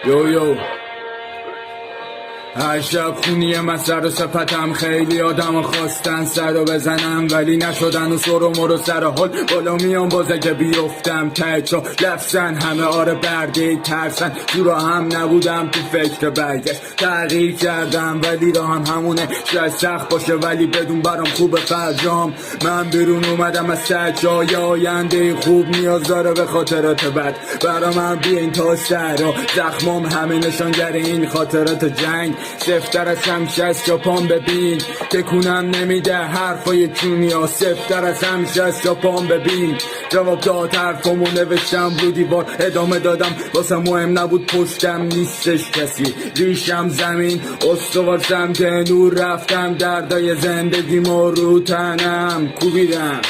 یو هر شب خونی من سر و سپتم، خیلی آدم خواستن سر رو بزنم ولی نشدن و سر و مرو سر حال بالا میام بازه که بیفتم تچا لفظن همه آره برده ترسن تو را هم نبودم تو فکر برگشت تغییر کردم ولی را هم همونه شاید سخت باشه ولی بدون برام خوب فرجام من بیرون اومدم از سجای آینده خوب نیاز داره به خاطرات بد برا من بیاین تا سر و زخمام همه نشانگر این خاطرات جنگ سفتر از همیشه از جاپان ببین تکونم نمیده حرفای چونیا سفتر از همیشه از جاپان ببین جواب داد حرفامو نوشتم رو دیوار ادامه دادم واسه مهم نبود پشتم نیستش کسی ریشم زمین استوار سمت نور رفتم دردای زندگی رو تنم کوبیدم